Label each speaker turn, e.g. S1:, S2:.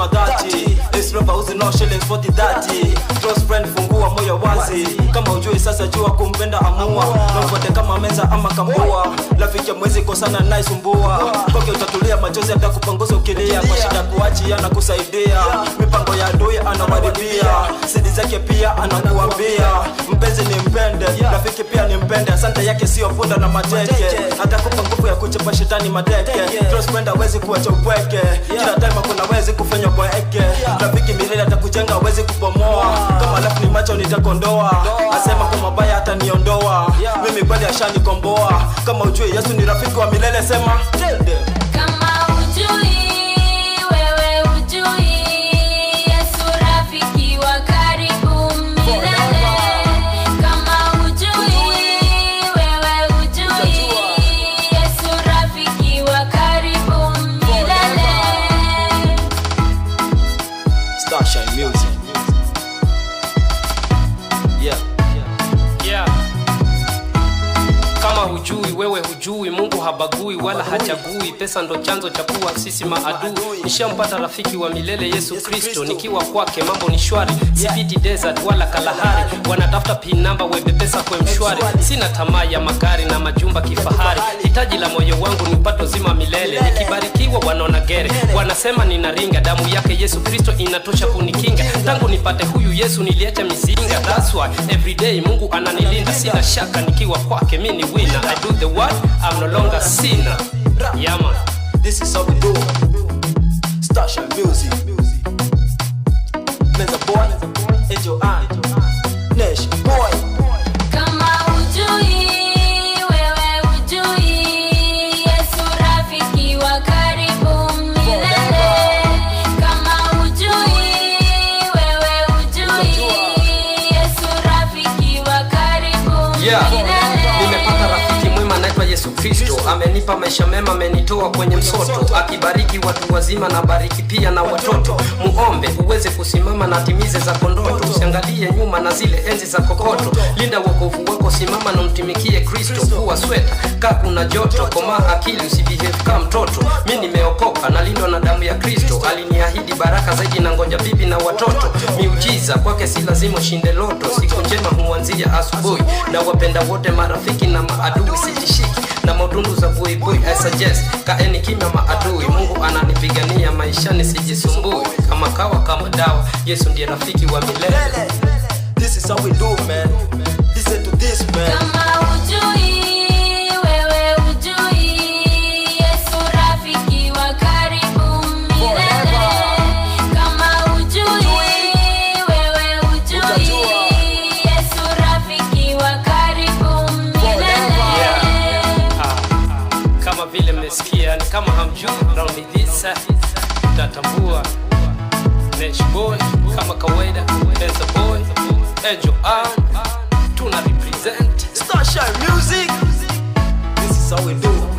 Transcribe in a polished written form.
S1: sema dhati. It's never using no shillings for the daddy. Close friend fungua moyo wazi. Kama ujui sasa jua kumpenda amua. Nafuate kama menza ama kambua. Rafiki mwezi kosana naye sumbua. Koke utatulia machozi hata kupanguza ukilia. Kwa shida kuachia na kusaidia. Mipango ya adui anawaribia. Sidi zake pia anakuambia. Mpenzi ni mpende, rafiki pia ni mpende. Asante yake sio funda na mateke. Hata kupa nguvu ya kuchapa shetani madeke. Close friend hawezi kuacha upweke. Kila time kuna wezi kufanya kwa eke. Rafiki milele atakujenga hawezi kubomoa. Kama lafu ni macho nitakondoa. Asema kwa mabaya hata niondoa. Mimi kweli ashanikomboa. Kama ujui Yesu ni rafiki wa milele sema tell them.
S2: Kama ujui wewe ujui Yesu rafiki wa karibu milele. Kama ujui wewe ujui Yesu rafiki wa karibu milele.
S1: Starshine Music.
S3: Yeah. Kama hujui wewe hujui, Mungu habagui wala hachagui. Pesa ndo chanzo cha kuwa sisi maadui. Nishampata rafiki wa milele Yesu Kristo. Nikiwa kwake mambo ni shwari. Sipiti desert wala Kalahari. Wanatafuta pin number webe pesa kwa mshwari. Sina tamaa ya magari na majumba kifahari. Hitaji la moyo wangu ni upato zima milele. Nikibarikiwa wanaona gere. Wanasema ninaringa. Damu yake Yesu Kristo inatosha kunikinga. Tangu nipate huyu Yesu niliacha mizinga. That's why every day Mungu ananilinda. Sina shaka nikiwa kwake mimi winner. I do the what? I'm no longer sinner. Yeah man.
S1: This is how we do. Starshine Music. Menza boy, Angel Ann, Nesh boy.
S2: Kama ujui wewe ujui Yesu rafiki wa karibu milele. Kama ujui wewe ujui Yesu rafiki wa karibu milele.
S3: Nimepata rafiki mwema anaitwa Yesu Kristo. Amenipa maisha mema, amenitoa kwenye msoto. Akibariki watu wazima na bariki pia na watoto. Muombe uweze kusimama na timize za kondoto. Usiangalie nyuma na zile enzi za kokoto. Linda wokovu wako, simama na mtumikie Kristo. Kuwa sweta, kaa kuna joto. Koma akili usibehave kama mtoto. Mimi nimeokoka na lindwa na damu ya Kristo. Aliniahidi baraka zaidi na ngoja bibi na watoto. Miujiza kwake si lazima ushinde loto. Siku njema huanzia asubuhi. Na wapenda wote marafiki na maadui sitishiki. Na maudundu za buibui I suggest kaeni kimya maadui. Mungu ananipigania maishani sijisumbui. Kama kawa kama dawa Yesu ndiye rafiki wa milele.
S1: This is how we do man. Listen to this man.
S2: Kama ujui wewe ujui Yesu rafiki wa karibu milele. Kama ujui wewe ujui Yesu rafiki wa karibu milele.
S3: Kama vile mmesikia ni kama hamjui round this tatambua. Nesh boy kama kawaida. Menza boy, Angel Ann, tuna represent
S1: Starshine Music. This is how we do.